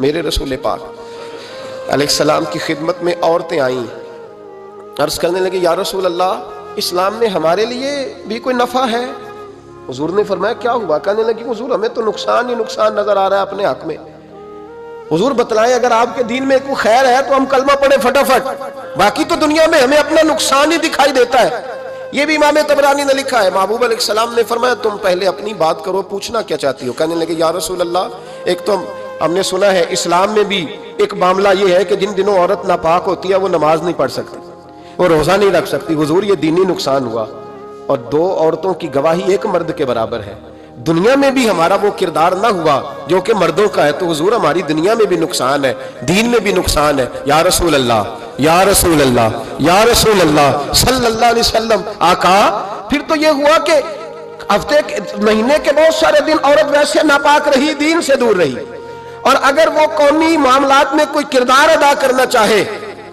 میرے رسول پاک علیہ السلام کی خدمت میں عورتیں آئیں، عرض کرنے لگے یا رسول اللہ اسلام میں ہمارے لیے بھی کوئی نفع ہے؟ حضور نے فرمایا کیا ہوا؟ کہنے لگی حضور ہمیں تو نقصان ہی نقصان نظر آ رہا ہے اپنے حق میں، حضور بتلائیں اگر آپ کے دین میں کوئی خیر ہے تو ہم کلمہ پڑھیں فٹافٹ، باقی تو دنیا میں ہمیں اپنا نقصان ہی دکھائی دیتا ہے۔ یہ بھی امام طبرانی نے لکھا ہے۔ محبوب علیہ السلام نے فرمایا تم پہلے اپنی بات کرو، پوچھنا کیا چاہتی ہو؟ کہنے لگے یا رسول اللہ ایک تو ہم نے سنا ہے اسلام میں بھی ایک معاملہ یہ ہے کہ جن دنوں عورت ناپاک ہوتی ہے وہ نماز نہیں پڑھ سکتی، وہ روزہ نہیں رکھ سکتی۔ حضور یہ دینی نقصان ہوا، اور دو عورتوں کی گواہی ایک مرد کے برابر ہے، دنیا میں بھی ہمارا وہ کردار نہ ہوا جو کہ مردوں کا ہے تو حضور ہماری دنیا میں بھی نقصان ہے، دین میں بھی نقصان ہے۔ یا رسول اللہ یا رسول اللہ یا رسول اللہ صلی اللہ علیہ وسلم آقا، پھر تو یہ ہوا کہ ہفتے مہینے کے بہت سارے دن عورت ویسے ناپاک رہی، دین سے دور رہی، اور اگر وہ قومی معاملات میں کوئی کردار ادا کرنا چاہے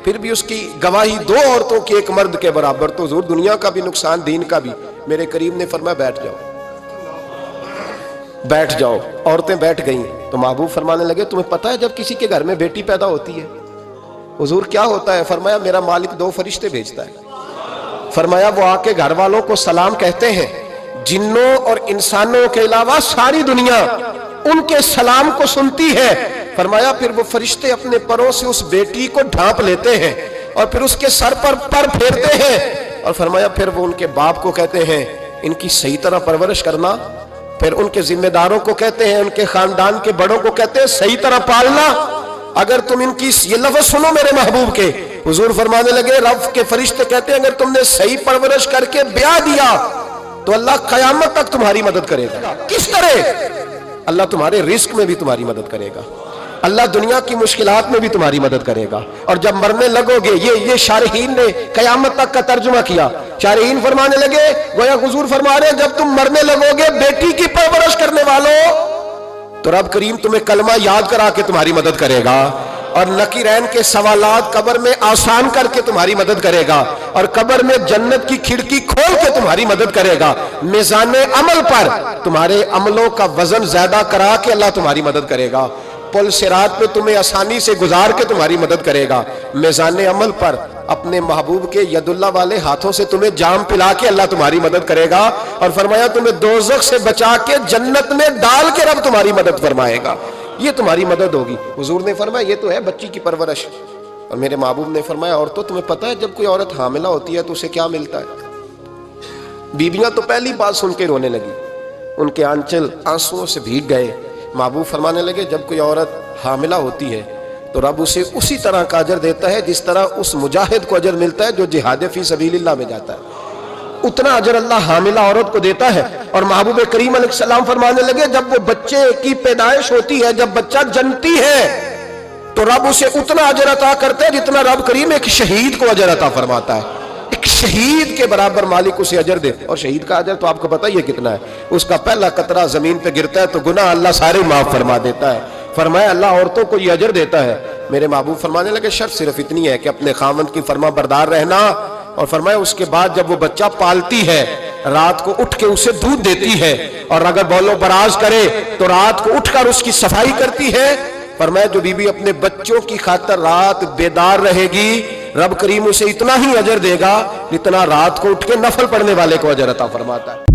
پھر بھی اس کی گواہی دو عورتوں کی ایک مرد کے برابر، تو حضور دنیا کا بھی نقصان دین کا بھی۔ میرے کریم نے فرمایا بیٹھ جاؤ بیٹھ جاؤ۔ عورتیں بیٹھ گئیں تو محبوب فرمانے لگے تمہیں پتہ ہے جب کسی کے گھر میں بیٹی پیدا ہوتی ہے حضور کیا ہوتا ہے؟ فرمایا میرا مالک دو فرشتے بھیجتا ہے، فرمایا وہ آ کے گھر والوں کو سلام کہتے ہیں، جنوں اور انسانوں کے علاوہ ساری دنیا ان کے سلام کو سنتی ہے۔ فرمایا پھر وہ فرشتے اپنے پروں سے اس بیٹی کو ڈھانپ لیتے ہیں اور پھر اس کے سر پر پر پھیرتے ہیں، اور فرمایا پھر وہ ان کے باپ کو کہتے ہیں ان کی صحیح طرح پرورش کرنا، پھر ان کے ذمہ داروں کو کہتے ہیں، ان کے خاندان کے بڑوں کو کہتے ہیں صحیح طرح پالنا۔ اگر تم ان کی یہ لفظ سنو میرے محبوب کے، حضور فرمانے لگے رب کے فرشتے کہتے ہیں اگر تم نے صحیح پرورش کر کے بیاہ دیا تو اللہ قیامت تک تمہاری مدد کرے گا۔ کس طرح؟ اللہ تمہارے رزق میں بھی تمہاری مدد کرے گا، اللہ دنیا کی مشکلات میں بھی تمہاری مدد کرے گا، اور جب مرنے لگو گے یہ شارحین نے قیامت تک کا ترجمہ کیا۔ شارحین فرمانے لگے گویا حضور فرما رہے ہیں جب تم مرنے لگو گے بیٹی کی پرورش کرنے والوں تو رب کریم تمہیں کلمہ یاد کرا کے تمہاری مدد کرے گا، اور نکیرین کے سوالات قبر میں آسان کر کے تمہاری مدد کرے گا، اور قبر میں جنت کی کھڑکی کھول کے تمہاری مدد کرے گا، میزان عمل پر تمہارے عملوں کا وزن زیادہ کرا کے اللہ تمہاری مدد کرے گا، پل صراط پہ تمہیں آسانی سے گزار کے تمہاری مدد کرے گا، میزان عمل پر اپنے محبوب کے ید اللہ والے ہاتھوں سے تمہیں جام پلا کے اللہ تمہاری مدد کرے گا، اور فرمایا تمہیں دوزخ سے بچا کے جنت میں ڈال کے رب تمہاری مدد فرمائے گا، یہ تمہاری مدد ہوگی۔ حضور نے فرمایا یہ تو ہے بچی کی پرورش، اور میرے محبوب نے فرمایا عورتوں تمہیں پتہ ہے جب کوئی عورت حاملہ ہوتی ہے تو اسے کیا ملتا ہے؟ بیویاں تو پہلی بات سن کے رونے لگی، ان کے آنچل آنسوؤں سے بھیگ گئے۔ محبوب فرمانے لگے جب کوئی عورت حاملہ ہوتی ہے تو رب اسے اسی طرح کا اجر دیتا ہے جس طرح اس مجاہد کو اجر ملتا ہے جو جہاد فی سبیل اللہ میں جاتا ہے، اتنا اجر اللہ حاملہ عورت کو دیتا ہے۔ اور محبوب کریم علیہ السلام فرمانے لگے جب وہ بچے کی پیدائش ہوتی ہے، جب بچہ جنتی ہے تو رب اسے اتنا اجر عطا کرتا ہے جتنا رب کریم ایک شہید کو اجر عطا فرماتا ہے، ایک شہید کے برابر مالک اسے اجر دے۔ اور شہید کا اجر تو آپ کو پتہ ہی ہے کتنا ہے، اس کا پہلا قطرہ زمین پہ گرتا ہے تو گناہ اللہ سارے معاف فرما دیتا ہے۔ فرمایا اللہ عورتوں کو یہ اجر دیتا ہے۔ میرے محبوب فرمانے لگے شرط صرف اتنی ہے کہ اپنے خاوند کی فرما بردار رہنا، اور فرمایا اس کے بعد جب وہ بچہ پالتی ہے رات کو اٹھ کے اسے دودھ دیتی ہے، اور اگر بول و براز کرے تو رات کو اٹھ کر اس کی صفائی کرتی ہے۔ فرمایا جو بی بی اپنے بچوں کی خاطر رات بیدار رہے گی رب کریم اسے اتنا ہی اجر دے گا جتنا رات کو اٹھ کے نفل پڑھنے والے کو اجر عطا فرماتا ہے۔